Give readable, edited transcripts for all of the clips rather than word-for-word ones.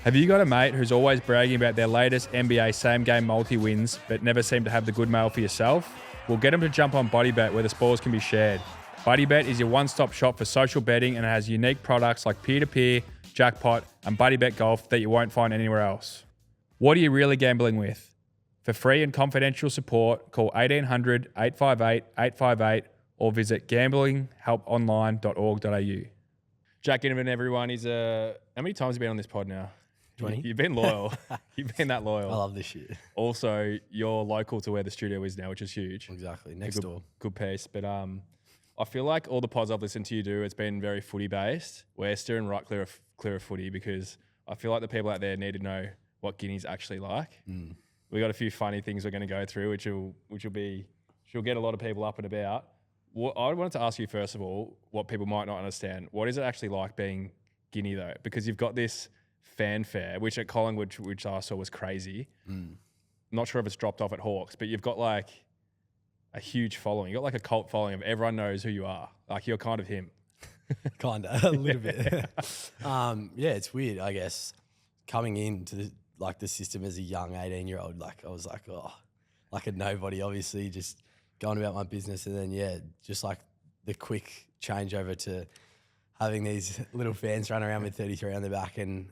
Have you got a mate who's always bragging about their latest NBA same-game multi-wins but never seem to have the good mail for yourself? Well, get them to jump on BuddyBet where the spoils can be shared. BuddyBet is your one-stop shop for social betting and it has unique products like peer-to-peer, jackpot, and BuddyBet Golf that you won't find anywhere else. What are you really gambling with? For free and confidential support, call 1800-858-858 or visit gamblinghelponline.org.au. Jack Ginnivan, everyone, how many times have you been on this pod now? 20. You've been loyal. You've been that loyal. I love this shit. Also, you're local to where the studio is now, which is huge. Exactly. Next door. Good piece. But I feel like all the pods I've listened to you do, it's been very footy based. We're steering right clear of footy because I feel like the people out there need to know what Guinea's actually like. We got a few funny things we're going to go through, which will get a lot of people up and about. I wanted to ask you first of all, what people might not understand. What is it actually like being Guinea though? Because you've got this fanfare, which at Collingwood, which I saw was crazy. Not sure if it's dropped off at Hawks, but you've got like a huge following. You've got like a cult following of everyone knows who you are. Like you're kind of him. Kind of, a little bit. Yeah, it's weird, I guess. Coming into the system as a young 18-year-old, like I was like, oh, like a nobody, obviously, just going about my business. And then, yeah, just like the quick changeover to having these little fans run around with 33 on the back and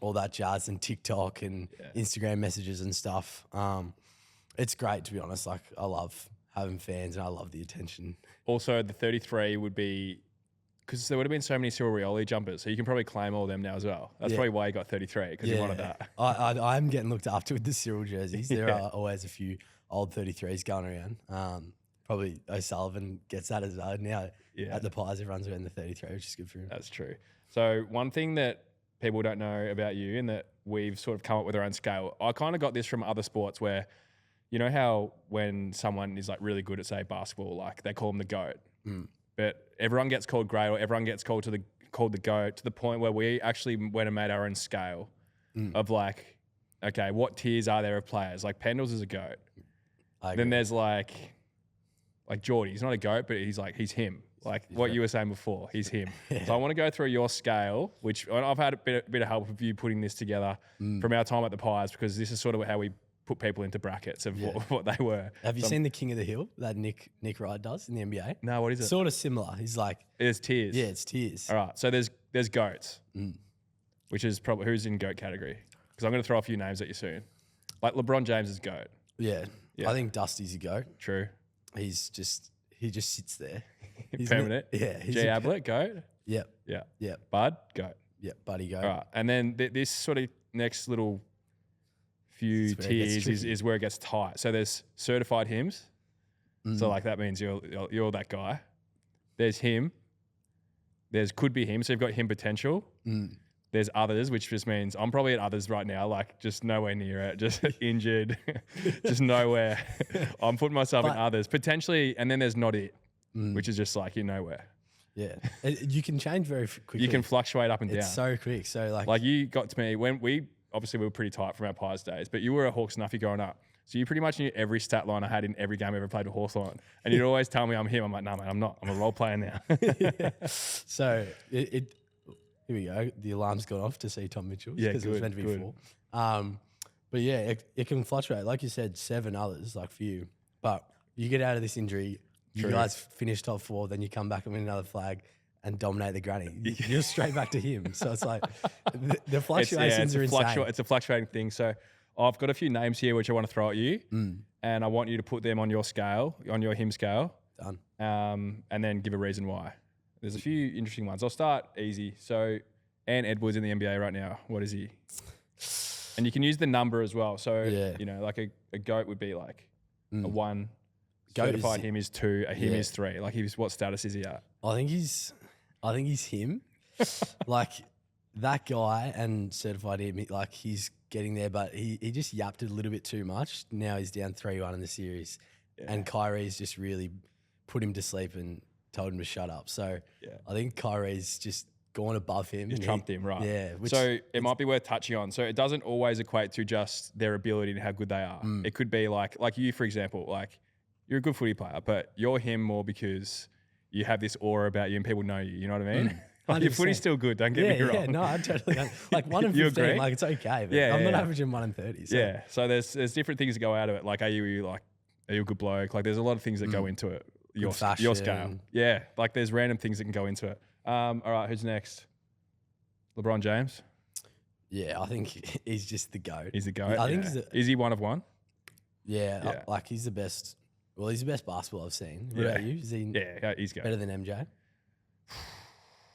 all that jazz and TikTok and Instagram messages and stuff. It's great, to be honest. Like, I love having fans and I love the attention. Also, the 33 would be, because there would have been so many Cyril Rioli jumpers, so you can probably claim all of them now as well. That's probably why you got 33, because you wanted that. I'm getting looked after with the Cyril jerseys. There are always a few old 33s going around. Probably O'Sullivan gets that as well. Now at the Pies, everyone's wearing the 33, which is good for him. That's true. So one thing that people don't know about you and that we've sort of come up with our own scale, I kind of got this from other sports where, you know how when someone is like really good at, say, basketball, like they call them the GOAT. But everyone gets called great or everyone gets called the GOAT to the point where we actually went and made our own scale of like, okay, what tiers are there of players? Like Pendles is a GOAT. Then there's like Geordie. He's not a GOAT, but he's him. Like what you were saying before, he's him. So I want to go through your scale, which I've had a bit of help with you putting this together from our time at the Pies, because this is sort of how we put people into brackets of what they were. Have you seen the King of the Hill that Nick Wright does in the NBA? No, what is it? Sort of similar. He's like... There's tiers. Yeah, it's tiers. All right, so there's GOATs, which is probably who's in GOAT category. Because I'm going to throw a few names at you soon. Like LeBron James is GOAT. Yeah. I think Dusty's a GOAT. True. He just sits there. He's permanent. G Ablett, GOAT. Yep. Yeah. Bud, GOAT. Yep, Buddy, GOAT. All right, and then this sort of next little few tiers is where it gets tight. So there's certified hymns. So like that means you're that guy. There's him. There's could be him. So you've got him potential. There's others, which just means I'm probably at others right now, like just nowhere near it, just injured, just nowhere. I'm putting myself in others potentially, and then there's not it, which is just like you're nowhere. Yeah, you can change very quickly. You can fluctuate up and down. It's so quick. So like you got to me when we were pretty tight from our Pies days, but you were a Hawks Nuffy growing up. So you pretty much knew every stat line I had in every game I ever played with Hawthorn. And you'd always tell me I'm him. I'm like, no, mate, I'm not. I'm a role player now. So here we go. The alarm's gone off to see Tom Mitchell because it was meant to be 4. But yeah, it can fluctuate. Like you said, 7 others, like for you. But you get out of this injury, you guys finish top 4, then you come back and win another flag and dominate the granny. You're straight back to him. So it's like the fluctuations are insane. It's a fluctuating thing. So I've got a few names here which I want to throw at you, and I want you to put them on your scale, on your him scale. Done. And then give a reason why. There's a few interesting ones. I'll start easy. So, Ant Edwards in the NBA right now. What is he? And you can use the number as well. So, you know, like a GOAT would be like a 1. Certified him is 2. A him is 3. Like what status is he at? I think he's him. Like that guy and certified him, like he's getting there, but he just yapped it a little bit too much. Now he's down 3-1 in the series. And Kyrie's just really put him to sleep and told him to shut up. So I think Kyrie's just gone above him. He's trumped him, right? Yeah. So it might be worth touching on. So it doesn't always equate to just their ability and how good they are. It could be like you, for example, like you're a good footy player, but you're him more because you have this aura about you and people know you. You know what I mean? Like, your footy's still good. Don't get me wrong. Yeah, no, I totally like 1 in You 15. agree? Like it's okay, but Yeah, I'm not yeah. averaging 1 in 30. So. Yeah. So there's different things that go out of it. Like, are you a good bloke? Like, there's a lot of things that go into it. Your scale. fashion. Yeah. Like, there's random things that can go into it. All right. Who's next? LeBron James. Yeah, I think he's just the GOAT. He's the GOAT. I think yeah. he's Is he one of one? Yeah, like he's the best. Well, he's the best basketball I've seen. What about you? Is he Yeah, he's GOAT. better than MJ?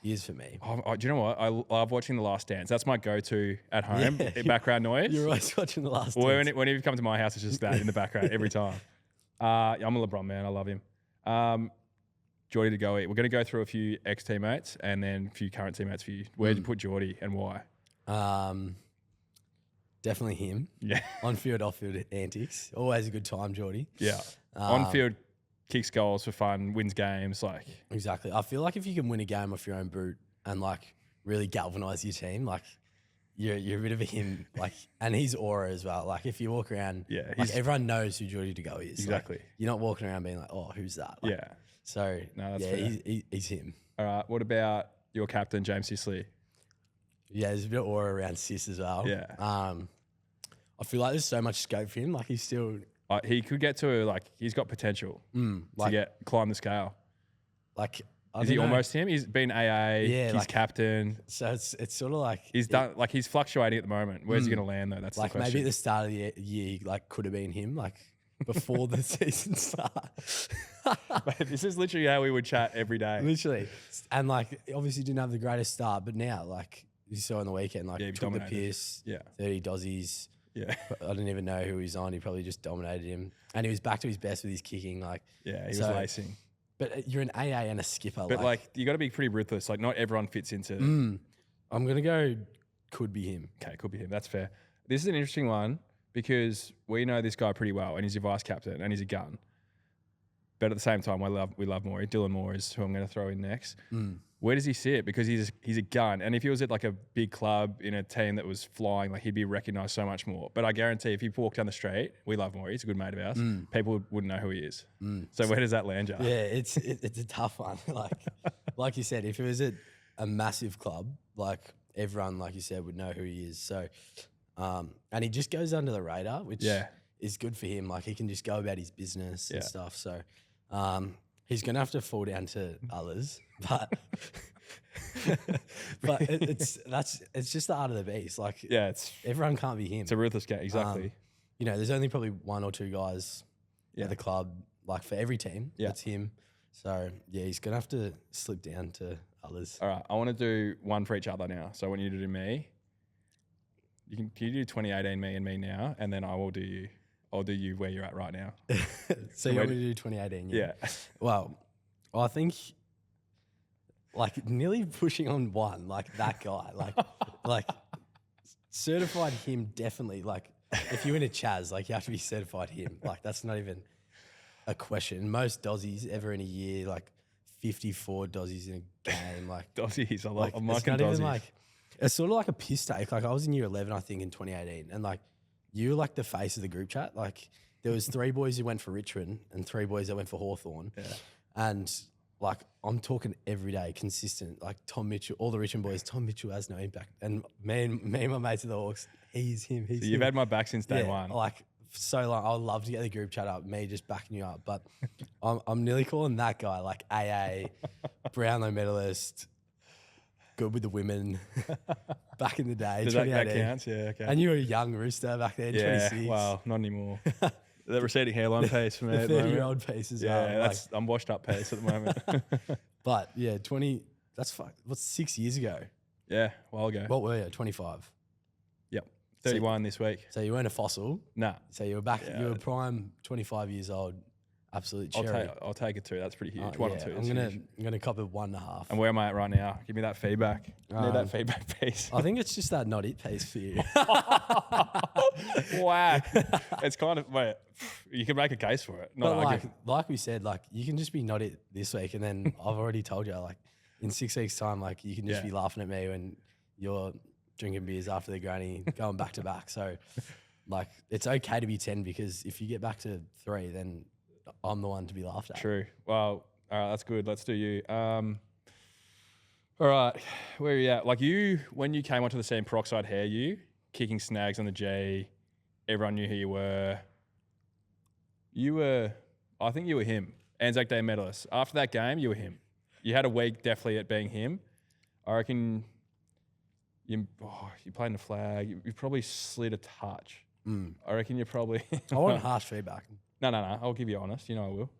He is for me. Do you know what? I love watching The Last Dance. That's my go-to at home. Background noise. You're always watching The Last Well, Dance. whenever you come to my house, it's just that in the background every time. I'm a LeBron man. I love him. Geordie to go eat. We're going to go through a few ex-teammates and then a few current teammates for you. Where'd you put Geordie and why? Definitely him. Yeah. On-field, off-field antics. Always a good time, Geordie. Yeah. On-field, kicks goals for fun, wins games. Like, Exactly. I feel like if you can win a game off your own boot and like really galvanise your team, like you're a bit of a him. Like, and his aura as well. Like if you walk around, like everyone knows who Geordie to go is. Exactly. Like, you're not walking around being like, oh, who's that? Like, yeah. So No, that's yeah, fair. he's him. All right. What about your captain, James Sisley? Yeah, there's a bit of aura around Sis as well. Yeah. I feel like there's so much scope for him. Like he's still He could get to he's got potential to climb the scale. like. Is he almost him? He's been AA. Yeah, he's like- captain. So it's sort of like He's done he's fluctuating at the moment. Where's he going to land though? That's like the question. maybe at the start of the year, like could have been him. Like before the season start. Mate, this is literally how we would chat every day. Literally. And like obviously didn't have the greatest start, but now like you saw on the weekend, like Yeah, he took the dominated. piss, Yeah. 30 dozzies. Yeah. I didn't even know who he's on. He probably just dominated him. And he was back to his best with his kicking. Like Yeah, he was So- lacing. but you're an AA and a skipper. But like you got to be pretty ruthless. Like not everyone fits into. I'm gonna go could be him. Okay, could be him. That's fair. This is an interesting one because we know this guy pretty well, and he's your vice captain, and he's a gun. But at the same time, we love Morey. Dylan Moore is who I'm going to throw in next. Where does he sit? Because he's a gun, and if he was at like a big club in a team that was flying, like he'd be recognised so much more. But I guarantee, if you walk down the street, we love Morey. He's a good mate of ours. People wouldn't know who he is. So where does that land you? Yeah, it's a tough one. Like you said, if it was at a massive club, like everyone, like you said, would know who he is. So, and he just goes under the radar, which is good for him. Like he can just go about his business and stuff. So, he's gonna have to fall down to others, but it's just the art of the beast. Like everyone can't be him. It's a ruthless game. Exactly. There's only probably one or two guys at the club, like for every team. That's him. So yeah, he's gonna have to slip down to others. All right, I want to do one for each other now. So I want you to do me. Can you do 2018 me and me now, and then I'll do you where you're at right now. So you want me to do 2018? Yeah. Well, I think like nearly pushing on one, like that guy, like certified him definitely. Like if you win a Chaz, like you have to be certified him. Like that's not even a question. Most dozzies ever in a year, like 54 dozzies in a game, like Dozzies, I'm it's liking not even Dozzies. like it's sort of like a piss take. Like I was in year 11, I think, in 2018, and like you were like the face of the group chat. Like there was 3 boys who went for Richmond and 3 boys that went for Hawthorn. Yeah. And like I'm talking every day, consistent. Like Tom Mitchell, all the Richmond boys. Tom Mitchell has no impact, and me and my mates at the Hawks, he's him. He's So you've him. had my back since day Yeah, one. Like so long. I would love to get the group chat up, me just backing you up. But I'm nearly calling that guy like AA, Brownlow medalist, good with the women. Back in the day, Does that 2018. counts? Yeah, okay. And you were a young rooster back then, yeah, 26. well, not anymore. The receding hairline pace for me. The at the moment. 30-year-old pace as Yeah, well. I'm washed up pace at the moment. But yeah, 20. What's 6 years ago? Yeah, a while ago. What were you? 25. Yep, 31 this week. So you weren't a fossil. Nah, So you were back. Yeah. You were prime, 25 years old. Absolute cherry. I'll take it too. That's pretty huge. One or two. I'm that's huge. gonna cop it 1.5. And where am I at right now? Give me that feedback. Need that feedback piece. I think it's just that not it pace for you. Whack. It's kind of wait. You can make a case for it. Not But argue. like we said, like you can just be not it this week, and then I've already told you, like in 6 weeks' time, like you can just be laughing at me when you're drinking beers after the granny, going back to back. So, like it's okay to be 10 because if you get back to 3, then I'm the one to be laughed at. True. Well, all right, that's good. Let's do you. All right, where are you at? Like when you came onto the scene, peroxide hair, kicking snags on the G, everyone knew who you were. I think you were him, Anzac Day medalist. After that game, you were him. You had a week definitely at being him. I reckon you played in the flag. You probably slid a touch. I reckon you probably. I want harsh feedback. No. I'll give you honest. You know I will.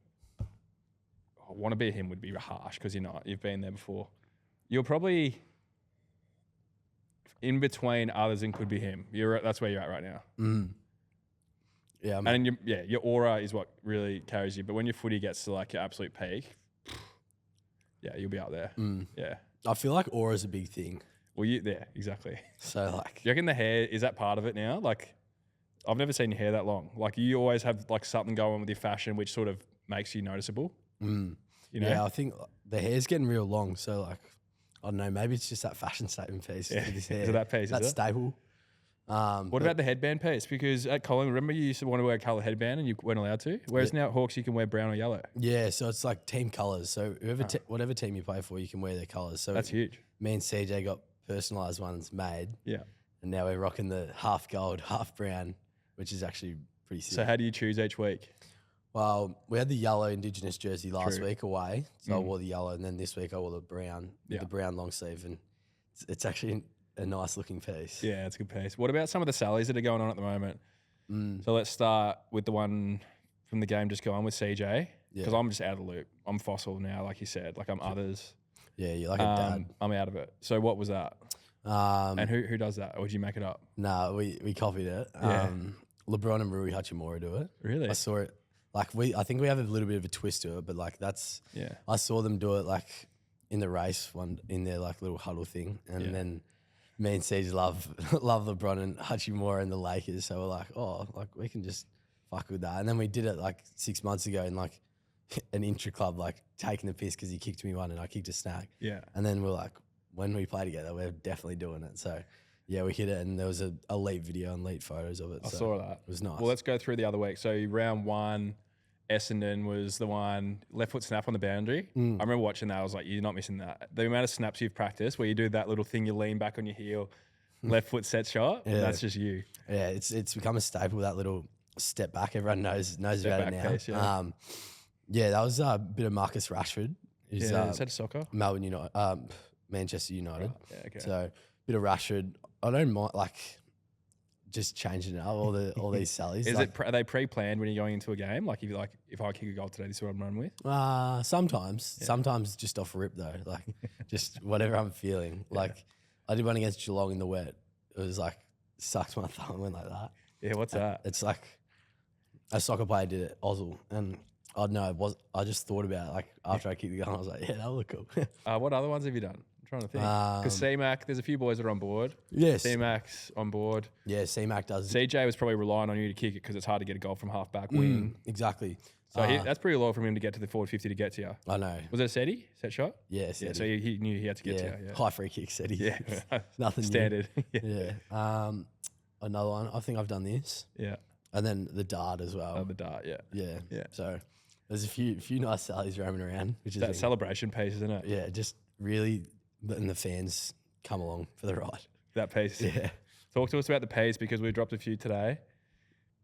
I want to be him would be harsh because you're not. You've been there before. You're probably in between others and could be him. That's where you're at right now. Yeah, and your aura is what really carries you. But when your footy gets to like your absolute peak, yeah, you'll be out there. Yeah, I feel like aura is a big thing. Well, exactly. So like, do you reckon the hair is that part of it now? Like, I've never seen your hair that long. Like, you always have like something going on with your fashion, which sort of makes you noticeable. You know? Yeah, I think the hair's getting real long. So like, I don't know, maybe it's just that fashion statement piece. Yeah, This hair. is it that piece? That's is it? staple. What about the headband piece? Because at Collingwood, remember you used to want to wear a colour headband and you weren't allowed to? Whereas now at Hawks, you can wear brown or yellow. Yeah, so it's like team colours. So whatever team you play for, you can wear their colours. So that's huge. Me and CJ got personalised ones made. Yeah. And now we're rocking the half gold, half brown, which is actually pretty sick. So how do you choose each week? Well, we had the yellow Indigenous jersey last week away. So I wore the yellow, and then this week I wore the brown, with the brown long sleeve. And it's actually a nice looking piece. Yeah, it's a good piece. What about some of the sallies that are going on at the moment? So let's start with the one from the game just gone with CJ. Because I'm just out of the loop. I'm fossil now, like you said. Like I'm others. Yeah, you're like a dad. I'm out of it. So what was that? And who does that? Or did you make it up? No, we copied it. Yeah. LeBron and Rui Hachimura do it. Really? I saw it. Like I think we have a little bit of a twist to it, but like I saw them do it like in the race one in their like little huddle thing, and then me and Siege love LeBron and Hachimura and the Lakers, so we're like, oh, like we can just fuck with that, and then we did it like 6 months ago in like an intra club, like taking the piss because he kicked me one and I kicked a snag. Yeah, and then we're like, when we play together, we're definitely doing it. So. Yeah, we hit it, and there was a elite video and elite photos of it. I saw that. It was nice. Well, let's go through the other week. So round one, Essendon was the one, left foot snap on the boundary. I remember watching that. I was like, you're not missing that. The amount of snaps you've practiced where you do that little thing, you lean back on your heel, left foot set shot, that's just you. Yeah, it's become a staple, that little step back. Everyone knows Step about it now. piece, That was a bit of Marcus Rashford. Is that soccer? Melbourne United, Manchester United. Right. Yeah, okay. So bit of Rashford. I don't mind like just changing it up, all these sallies. Are they pre-planned when you're going into a game? Like if I kick a goal today, this is what I'm running with? Sometimes just off rip though, like just whatever I'm feeling. Like I did one against Geelong in the wet. It was like sucked my thumb, went like that. Yeah, what's that? It's like a soccer player did it, Ozil, and I don't know. I just thought about it, like after I kicked the goal, I was like, yeah, that would look cool. What other ones have you done? I'm trying to think. Because CMAC, there's a few boys that are on board. Yes. CMAC's on board. Yeah, CMAC does. CJ was probably relying on you to kick it because it's hard to get a goal from half-back wing. Exactly. So that's pretty low from him to get to the forward 50 to get to you. I know. Was it a set shot? Yeah, Yeah, so he knew he had to get to you. Yeah. High free kick SETI. Yeah. Nothing Standard. Yeah. Another one. I think I've done this. Yeah. And then the dart as well. Oh, the dart, yeah. Yeah. So there's a few nice sallies roaming around, which is that celebration piece, isn't it? Yeah, just really letting the fans come along for the ride. That piece. Yeah. Talk to us about the piece because we dropped a few today.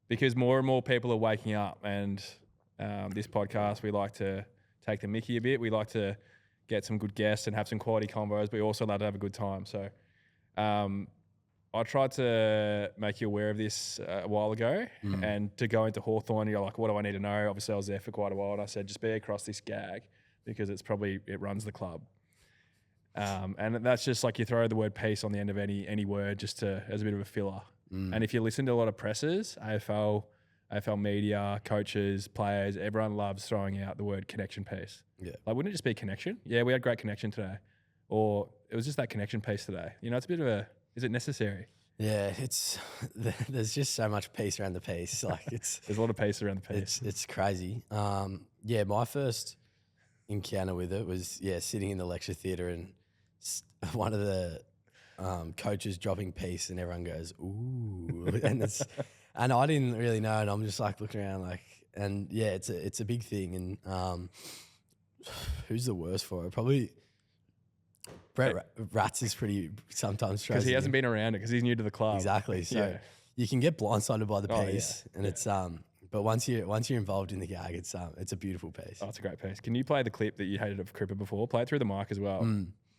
Because more and more people are waking up, and this podcast, we like to take the mickey a bit. We like to get some good guests and have some quality combos, but we also love to have a good time. So I tried to make you aware of this a while ago and to go into Hawthorn, you're like, what do I need to know? Obviously, I was there for quite a while, and I said, just be across this gag because it runs the club. And that's just like you throw the word peace on the end of any word just as a bit of a filler. And if you listen to a lot of pressers, AFL media, coaches, players, everyone loves throwing out the word connection piece. Yeah. Like, wouldn't it just be connection? Yeah, we had great connection today. Or it was just that connection piece today. You know, it's a bit of is it necessary? Yeah, there's just so much peace around the piece. Like there's a lot of peace around the piece. It's crazy. My first encounter with it was sitting in the lecture theatre and one of the coaches dropping peace, and everyone goes ooh, and I didn't really know, and I'm just like looking around like, and it's a big thing, and who's the worst for it? Probably Rats is pretty sometimes because he hasn't been around it because he's new to the club. Exactly. So you can get blindsided by the piece, and it's But once you're involved in the gag, it's a beautiful piece. Oh, it's a great piece. Can you play the clip that you hated of Cripper before? Play it through the mic as well.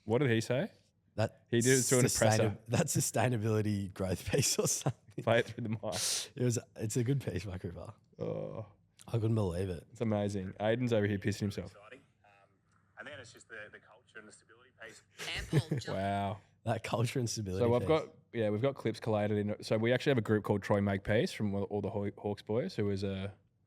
What did he say? That he did it to an oppressor. That sustainability growth piece or something. Play it through the mic. It's a good piece by Cripper. Oh, I couldn't believe it. It's amazing. Aiden's over here pissing himself. And then it's just the culture and the stability piece. Wow. That culture and stability. So we've got clips collated in. So we actually have a group called Troy Makepeace from all the Hawks boys, who was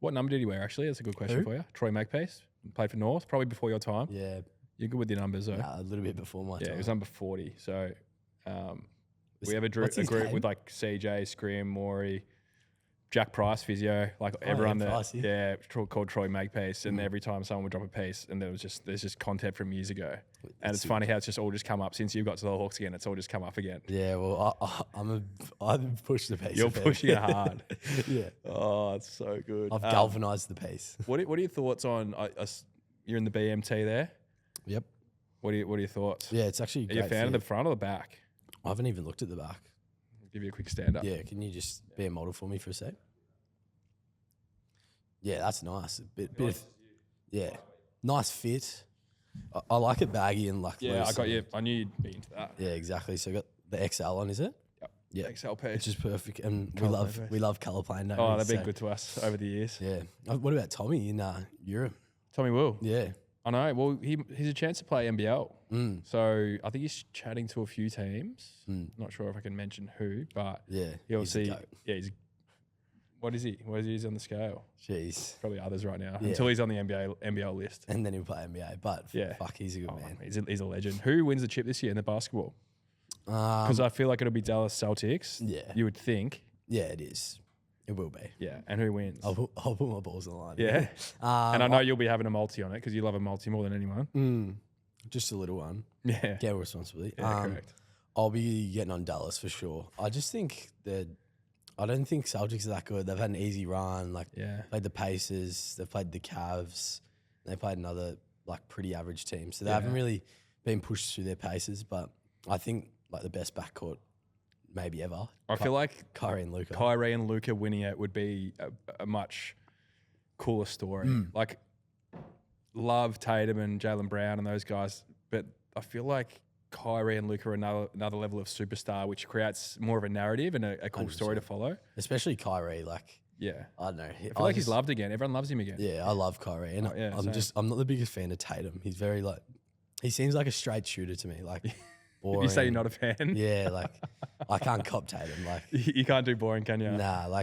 what number did he wear actually? That's a good question for you. Troy Makepeace, played for North, probably before your time. Yeah. You're good with your numbers though. Nah, a little bit before my time. Yeah, he was number 40. So we have a group with like CJ, Scrim, Maury, Jack Price, physio, like everyone called Troy Makepeace. And every time someone would drop a piece, and there's just content from years ago. And it's funny how it's just all just come up since you've got to the Hawks again. It's all just come up again. Yeah, well, I've pushed the piece. You're pushing it hard. Yeah. Oh, it's so good. I've galvanised the piece. What are your thoughts on? You're in the BMT there. Yep. What are your thoughts? Yeah, it's actually. Are you a fan of the front or the back? I haven't even looked at the back. I'll give you a quick stand up. Yeah, can you just be a model for me for a sec? Yeah, that's nice. Nice fit. I like it baggy and like. Yeah, I got you. I knew you'd be into that. Yeah, exactly. So I got the XL on, is it? Yep. Yeah, XL piece, which is perfect, and we love colour plain. Oh, they've been good to us over the years. Yeah. What about Tommy in Europe? Tommy Will. Yeah. I know. Well, he's a chance to play NBL. So I think he's chatting to a few teams. Not sure if I can mention who, but he'll see. What is he? What is he on the scale? Jeez. Probably others right now until he's on the NBL list. And then he'll play NBA. But fuck, he's a good man. He's a legend. Who wins the chip this year in the basketball? Because I feel like it'll be Dallas Celtics. Yeah. You would think. Yeah, it is. It will be. Yeah. And who wins? I'll put my balls on the line. Yeah. And I know you'll be having a multi on it because you love a multi more than anyone. Just a little one. Yeah. Get responsibility. Yeah, correct. I'll be getting on Dallas for sure. I just think I don't think Celtics are that good. They've had an easy run. Played the Pacers. They've played the Cavs. They played another pretty average team. So they haven't really been pushed through their paces. But I think the best backcourt maybe ever. I feel like Kyrie and Luka winning it would be a much cooler story. Love Tatum and Jaylen Brown and those guys, but I feel like Kyrie and Luka are another level of superstar, which creates more of a narrative and a cool 100%. Story to follow. Especially Kyrie, I don't know. I feel like he's loved again. Everyone loves him again. Yeah, I love Kyrie, and I'm not the biggest fan of Tatum. He's very he seems like a straight shooter to me. Boring. You say you're not a fan? Yeah, I can't cop Tatum. You can't do boring, can you? Nah,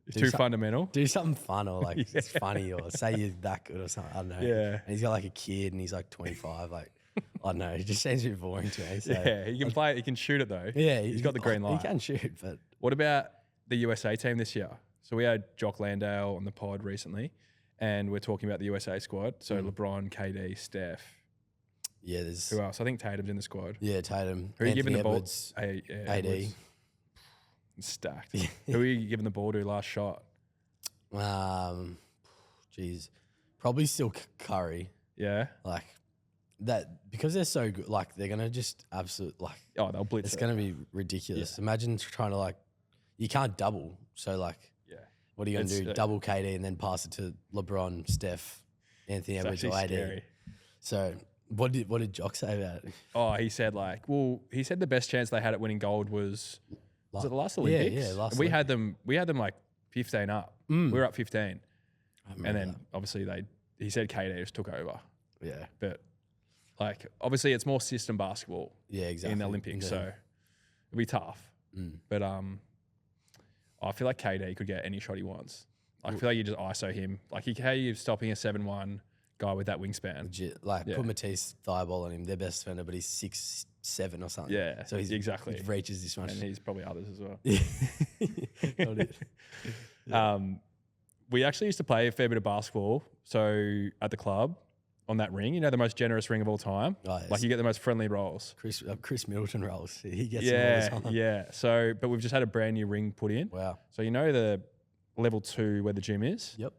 it's too fundamental. Do something fun or it's funny or say you're that good or something. I don't know. Yeah. And he's got a kid and he's 25. I don't know. It just seems a bit boring to me. So. Yeah, he can play. He can shoot it though. Yeah, he's got the green light. He can shoot, but what about the USA team this year? So we had Jock Landale on the pod recently, and we're talking about the USA squad. So LeBron, KD, Steph. Yeah, there's who else? I think Tatum's in the squad. Yeah, Tatum. Who are you giving the ball? AD. Stacked. Who are you giving the ball to last shot? Geez, probably still Curry. Yeah, that because they're so good. They're gonna just absolutely they'll blitz. It's gonna be ridiculous. Yeah. Imagine trying to you can't double. So what are you gonna do? Double KD and then pass it to LeBron, Steph, Anthony Edwards, or AD. Scary. So what did Jock say about it? Oh, he said he said the best chance they had at winning gold was it the last Olympics? Yeah, last. We had them 15 up. We were up 15, and then obviously he said KD just took over. Yeah, but obviously it's more system basketball. Yeah, exactly. In the Olympics, so it'll be tough. But I feel like KD could get any shot he wants. I feel like you just ISO him. How you stopping a 7-1 guy with that wingspan? Legit. Put Matisse thigh ball on him. Their best defender, but he's 6'7" or something. Yeah. So he reaches this much. And he's probably others as well. Not it. We actually used to play a fair bit of basketball. So at the club on that ring, the most generous ring of all time. Oh, yes. You get the most friendly rolls. Chris Middleton rolls. He gets them all the time. Yeah. So, but we've just had a brand new ring put in. Wow. So the level 2 where the gym is. Yep.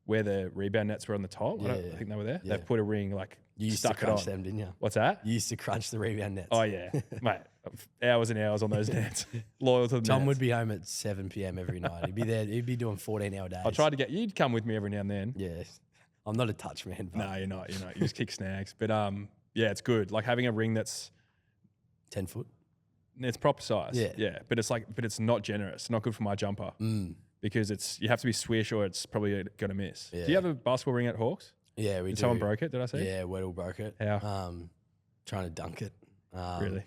where the rebound nets were on the top. Yeah, I think they were there. Yeah. They've put a ring like You used to stuck it on. crunch them, didn't you? What's that? You used to crunch the rebound nets. Oh yeah, mate. Hours and hours on those nets. Loyal to the Tom nets. would be home at 7 p.m. every night. He'd be there. He'd be doing 14-hour days. I tried to get you'd come with me every now and then. Yeah. I'm not a touch man. But No, you're not. You're not. You just kick snags. But yeah, it's good. Like having a ring that's 10 foot. it's proper size. Yeah. Yeah. But it's not generous. Not good for my jumper because you have to be swish or it's probably gonna miss. Yeah. Do you have a basketball ring at Hawks? Yeah, we Did do. someone broke it? Did I see? Yeah, Weddle broke it. How? Trying to dunk it. Really?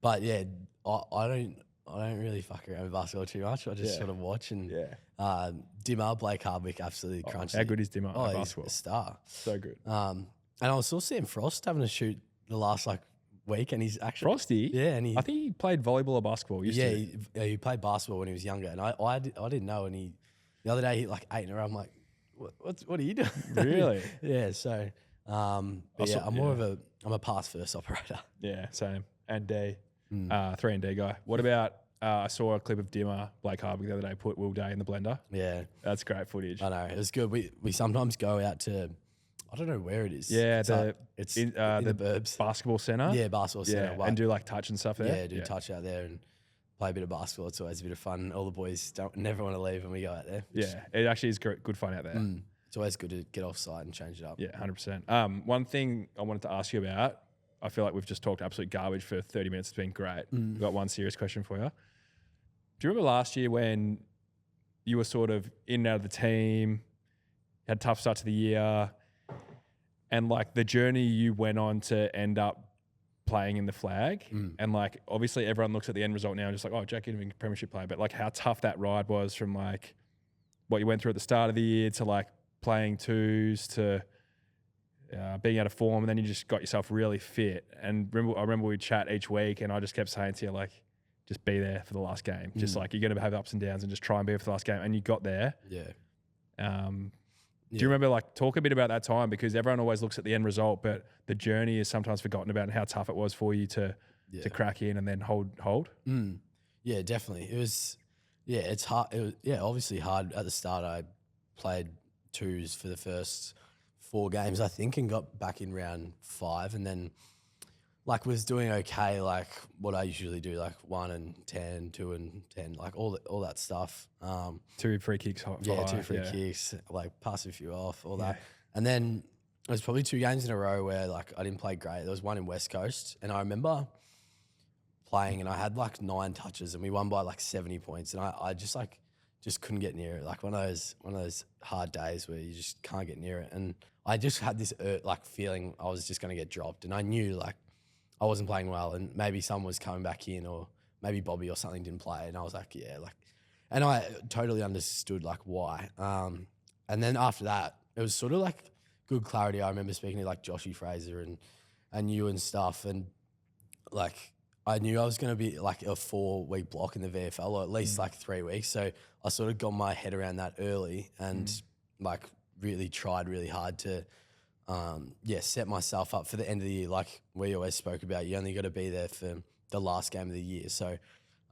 But yeah, I don't really fuck around with basketball too much. I just sort of watch and Dimmer, Blake Hardwick absolutely crunched How it. good is Dimmer Oh, at he's basketball? a star. So good. And I was still seeing Frost having to shoot the last week, and he's actually Frosty? Yeah, and I think he played volleyball or basketball. Used yeah, to. he played basketball when he was younger, and I didn't know. And the other day he hit like 8 in a row. I'm like, what are you doing? Really? Yeah. So, I'm a pass first operator. Yeah, same. And D, Mm. 3 and D guy. What about? I saw a clip of Dimmer, Blake Hardwick the other day put Will Day in the blender. Yeah, That's great footage. I know it was good. We sometimes go out to, I don't know where it is. Yeah, it's in the the burbs. basketball center. Yeah, basketball center. Yeah, but- and do like touch and stuff there. yeah, do touch out there and play a bit of basketball. It's always a bit of fun. All the boys never want to leave when we go out there. Yeah, it actually is good fun out there. It's always good to get off site and change it up. Yeah, 100%. One thing I wanted to ask you about, I feel like we've just talked absolute garbage for 30 minutes. It's been great. We've got one serious question for you. Do you remember last year when you were sort of in and out of the team, had a tough start to the year, and like the journey you went on to end up playing in the flag? And like obviously everyone looks at the end result now and just like, oh, Jack Ginnivan premiership player, but like how tough that ride was from like what you went through at the start of the year to like playing twos to being out of form, and then you just got yourself really fit. And I remember we'd chat each week, and I just kept saying to you, like, just be there for the last game. Just like you're going to have ups and downs, and just try and be there for the last game. And you got there. Yeah. Do you remember, like, talk a bit about that time? Because everyone always looks at the end result, but the journey is sometimes forgotten about, and how tough it was for you to crack in and then hold. Yeah, definitely. It was. Yeah, it's hard. It was obviously hard at the start. I played twos for the first 4 games, I think, and got back in round 5, and then like was doing okay, like what I usually do, like 1 and 10, 2 and 10, like all that stuff. 2 free kicks. 2 free kicks, like pass a few off, all that. And then it was probably 2 games in a row where like I didn't play great. There was one in West Coast, and I remember playing, and I had like 9 touches, and we won by like 70 points, and I just couldn't get near it. Like one of those hard days where you just can't get near it. And I just had this like feeling I was just going to get dropped, and I knew like I wasn't playing well, and maybe someone was coming back in, or maybe Bobby or something didn't play, and I was like, and I totally understood like why. And then after that, it was sort of like good clarity. I remember speaking to like Joshy Fraser and you and stuff, and like I knew I was going to be like a 4-week block in the VFL, or at least like 3 weeks. So I sort of got my head around that early, and like really tried really hard to, set myself up for the end of the year. Like we always spoke about, you only got to be there for the last game of the year. So,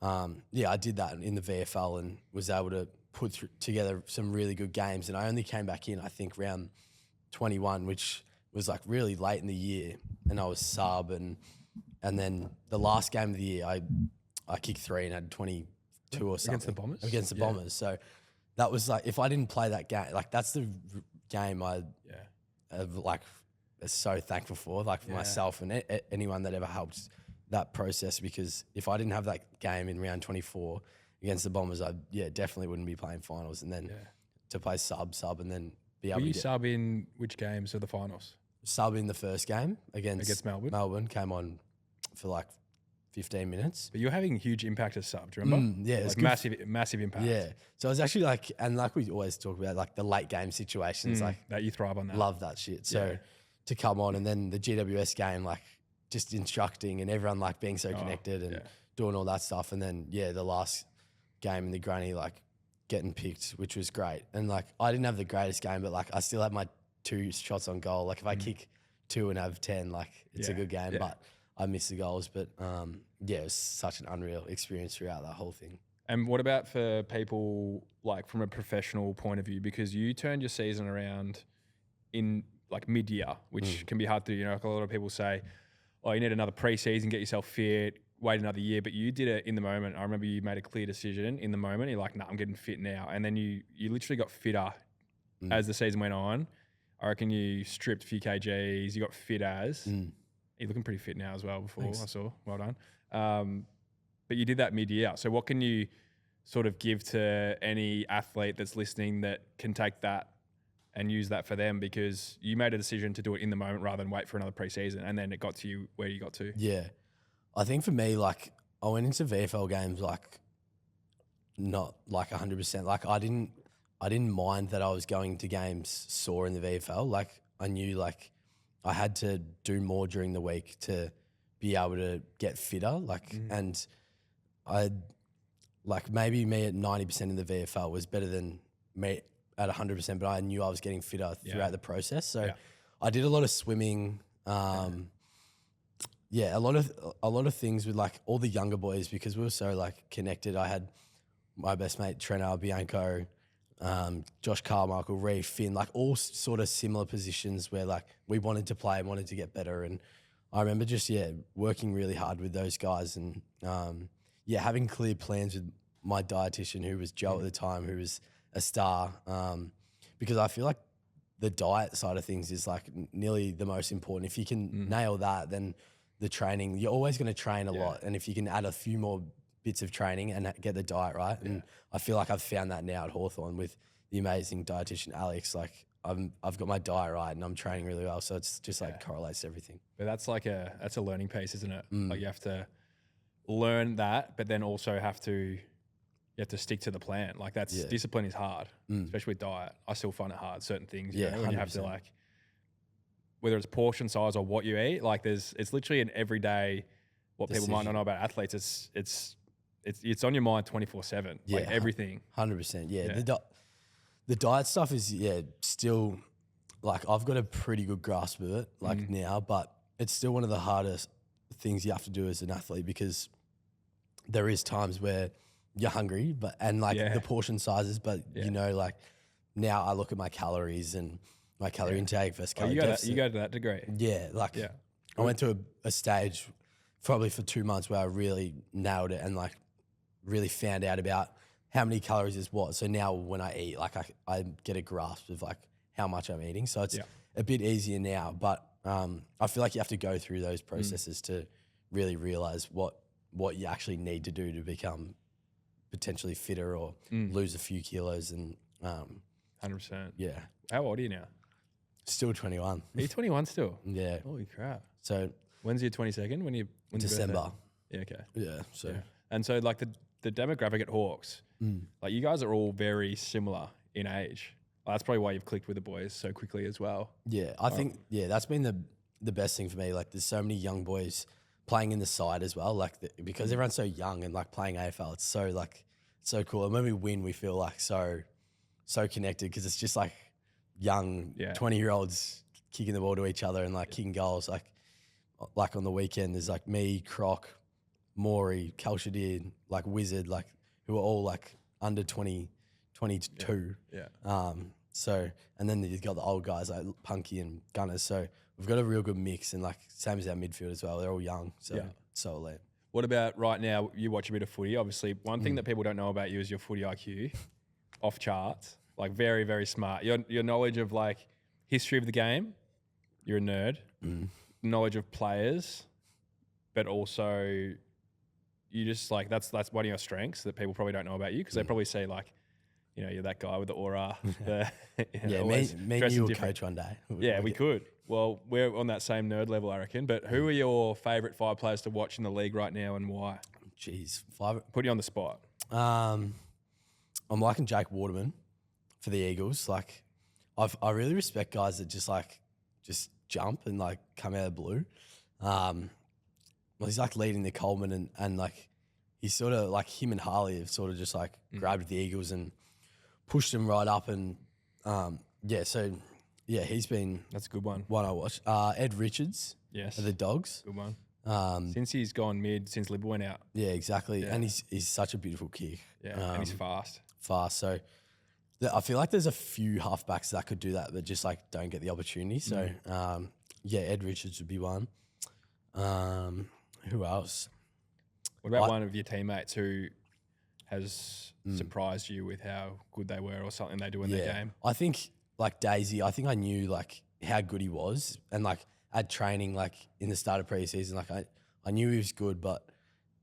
I did that in the VFL and was able to put together some really good games. And I only came back in, I think, round 21, which was like really late in the year, and I was sub, and then the last game of the year, I kicked 3 and had 22 or something. Against the Bombers? Against the Bombers. So that was like, if I didn't play that game, like that's the game I like so thankful for, like for myself and anyone that ever helped that process, because if I didn't have that game in round 24 against the Bombers, I definitely wouldn't be playing finals. And then to play sub and then be able Were you to sub in which games of the finals? sub in the first game against Melbourne? Melbourne, came on for like 15 minutes. But you're having huge impact as sub, do you remember? Yeah, it's like good. massive impact. Yeah. So it was actually like, and like we always talk about, like the late game situations, like that you thrive on that. love that shit. So to come on, and then the GWS game, like just instructing and everyone like being so connected and doing all that stuff. And then, the last game in the granny, like getting picked, which was great. And like, I didn't have the greatest game, but like I still had my 2 shots on goal. Like if I kick 2 and have 10, like it's a good game, but I missed the goals. But it was such an unreal experience throughout that whole thing. And what about for people like from a professional point of view? Because you turned your season around in like mid-year, which can be hard to do. You know, like a lot of people say, oh, you need another pre-season, get yourself fit, wait another year. But you did it in the moment. I remember you made a clear decision in the moment. You're like, nah, I'm getting fit now. And then you literally got fitter as the season went on. I reckon you stripped a few kgs, you got fit as. You're looking pretty fit now as well before. Thanks. I saw. Well done. But you did that mid-year. So what can you sort of give to any athlete that's listening that can take that and use that for them? Because you made a decision to do it in the moment rather than wait for another pre-season, and then it got to you where you got to. Yeah. I think for me, like, I went into VFL games like not like 100%. Like I didn't mind that I was going to games sore in the VFL. Like I knew like I had to do more during the week to be able to get fitter. Like and I like maybe me at 90% in the VFL was better than me at 100%, but I knew I was getting fitter throughout the process. So I did a lot of swimming. A lot of things with like all the younger boys because we were so like connected. I had my best mate Treno, Bianco, Josh Carmichael, Reef, Finn, like all sort of similar positions where like we wanted to play and wanted to get better. And I remember just working really hard with those guys and having clear plans with my dietitian who was Joe at the time, who was a star. Because I feel like the diet side of things is like nearly the most important. If you can nail that, then the training, you're always going to train a lot. And if you can add a few more bits of training and get the diet right. And I feel like I've found that now at Hawthorn with the amazing dietitian Alex. Like I've got my diet right and I'm training really well. So it's just like correlates to everything. But that's like that's a learning piece, isn't it? Like you have to learn that, but then also you have to stick to the plan. Like discipline is hard, especially with diet. I still find it hard, certain things, you know, when you have to like, whether it's portion size or what you eat, like it's literally an everyday, what decision. People might not know about athletes, it's on your mind 24/7, like everything. 100%. Yeah. The diet stuff is, still like I've got a pretty good grasp of it like now, but it's still one of the hardest things you have to do as an athlete because there is times where you're hungry, the portion sizes, but you know, like now I look at my calories and my calorie intake versus calorie deficit. You go to that degree. Yeah, like I went to a stage probably for 2 months where I really nailed it and like really found out about how many calories is what. So now when I eat, like I get a grasp of like how much I'm eating. So it's a bit easier now, but I feel like you have to go through those processes to really realize what you actually need to do to become potentially fitter or lose a few kilos and 100%. Yeah. How old are you now? Still 21. Are you 21 still? Yeah. Holy crap. So when's your 22nd? When's December. Yeah, okay. Yeah. So and so like the demographic at Hawks, like you guys are all very similar in age. That's probably why you've clicked with the boys so quickly as well. Yeah, I think that's been the best thing for me. Like there's so many young boys playing in the side as well, like because everyone's so young and like playing AFL, it's so like so cool. And when we win, we feel like so connected because it's just like young 20-year-olds kicking the ball to each other and like kicking goals. Like on the weekend, there's like me, Croc, Maury, Kalshadir, like Wizard, like who are all like under 20, 22. Yeah. So and then you've got the old guys like Punky and Gunners. So we've got a real good mix and like same as our midfield as well. They're all young, so elite. What about right now? You watch a bit of footy. Obviously, one thing that people don't know about you is your footy IQ, off charts. Like very, very smart. Your knowledge of like history of the game, you're a nerd. Knowledge of players, but also you just like that's one of your strengths that people probably don't know about you because they probably say like, you know, you're that guy with the aura. Me and you will coach one day. We could. Well, we're on that same nerd level, I reckon. But who are your favourite 5 players to watch in the league right now and why? Jeez, 5. Put you on the spot. I'm liking Jake Waterman for the Eagles. Like, I really respect guys that just jump and like come out of the blue. Well, he's like leading the Coleman and like he's sort of like him and Harley have sort of just like grabbed the Eagles and pushed them right up and he's been that's a good one. I watched. Ed Richards, yes, of the Dogs. Good one. Since he's gone mid, since Libba went out. Yeah, exactly. Yeah. And he's such a beautiful kick. Yeah, and he's fast. Fast. So I feel like there's a few halfbacks that could do that, but just like don't get the opportunity. So yeah, Ed Richards would be one. Who else? What about one of your teammates who has surprised you with how good they were or something they do in their game? I think like Daisy, I think I knew like how good he was, and like at training, like in the start of preseason, like I knew he was good,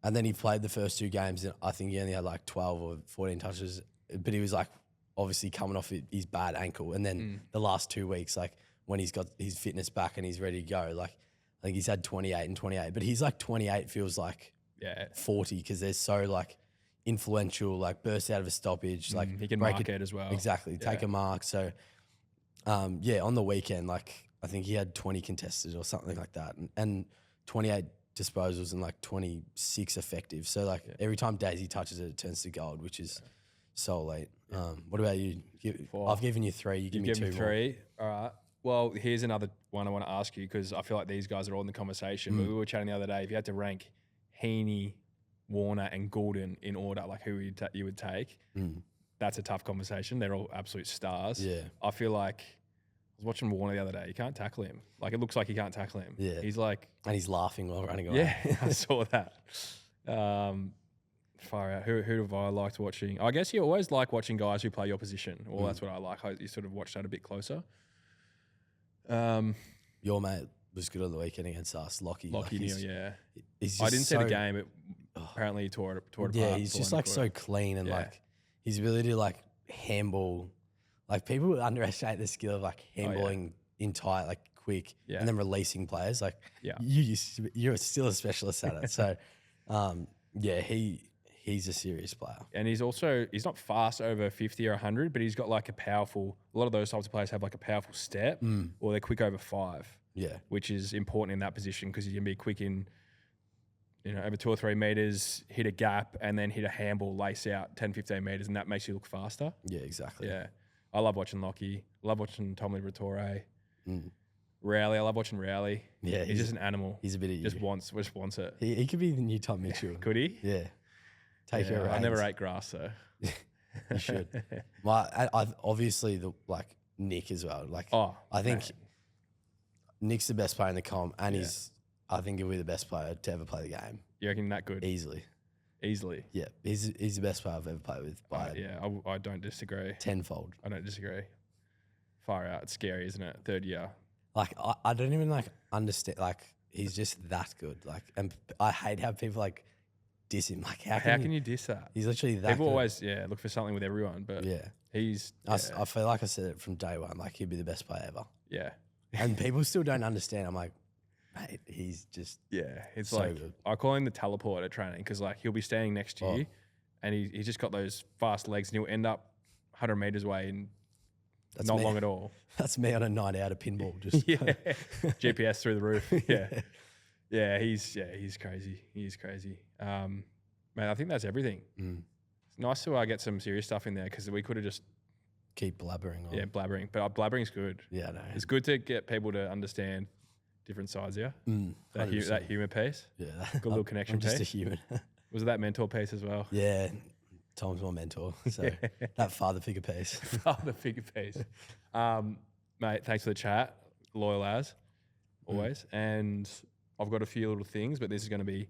and then he played the first 2 games and I think he only had like 12 or 14 touches, but he was like obviously coming off his bad ankle, and then the last 2 weeks, like when he's got his fitness back and he's ready to go, like I think he's had 28 and 28, but he's like 28 feels like 40 because they're so like influential, like burst out of a stoppage, like he can mark it as well. Exactly, take a mark. So yeah, on the weekend, like I think he had 20 contested or something like that, and 28 disposals and like 26 effective. So like every time Daisy touches it, it turns to gold, which is so elite. What about you? I've given you 3. You give me 2 me 3. All right. Well, here's another one I want to ask you because I feel like these guys are all in the conversation. But we were chatting the other day. If you had to rank Heaney, Warner, and Goulden in order, like who you would take, that's a tough conversation. They're all absolute stars. Yeah. I feel like I was watching Warner the other day. You can't tackle him. Like it looks like you can't tackle him. Yeah. He's like, And he's laughing while running away. yeah, I saw that. Far out. Who have I liked watching? I guess you always like watching guys who play your position. Well, that's what I like. You sort of watch that a bit closer. Your mate was good on the weekend against us, Lockie. Lockie Neal, yeah. He's I just didn't see the game. Apparently he tore it apart. Yeah, he's just like so clean and like his ability to like handball. Like people underestimate the skill of like handballing in tight, like quick, and then releasing players. Like you're still a specialist at it. So yeah, he's a serious player. And he's not fast over 50 or 100, but he's got like a lot of those types of players have like a powerful step or they're quick over 5. Yeah. Which is important in that position because you can be quick in, over 2 or 3 meters, hit a gap and then hit a handball, lace out 10, 15 meters, and that makes you look faster. Yeah, exactly. Yeah. I love watching Lockie. I love watching Tom Liberatore. Rowley. I love watching Rowley. Yeah. He's just an animal. He's a bit of you. Just wants it. He could be the new Tom Mitchell. Could he? Yeah. Take your I never ate grass, so. You should. I obviously Nick as well. Like I think Nick's the best player in the comp, and I think he'll be the best player to ever play the game. You reckon that good? Easily. Yeah, he's the best player I've ever played with. I don't disagree. Tenfold. I don't disagree. Far out. It's scary, isn't it? 3rd year. Like I don't even understand. Like he's just that good. Like, and I hate how people diss him. Like how can you diss that? He's literally that. People good. always look for something with everyone, but he's. I feel like I said it from day one. Like he'd be the best player ever. Yeah. And people still don't understand. I'm like, mate, he's just it's so like good. I call him the teleport at training because like he'll be standing next to you, and he's just got those fast legs, and he'll end up 100 meters away in not long at all. That's me on a night out of pinball. Just GPS through the roof. Yeah. He's crazy. He's crazy. Man, I think that's everything. It's nice to get some serious stuff in there because we could have just keep blabbering on. Yeah, blabbering. But blabbering's good. Yeah, I know. It's good to get people to understand different sides, yeah? That humour piece. Yeah. Good little connection piece. Just a human. Was it that mentor piece as well? Yeah. Tom's my mentor. So that father figure piece. Father figure piece. Mate, thanks for the chat. Loyal as always. And I've got a few little things, but this is going to be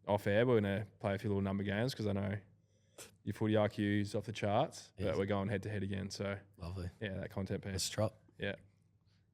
off air. We're going to play a few little number games because I know your footy IQ is off the charts, but we're going head to head again. So lovely. Yeah, that content piece. Let's trot. Yeah.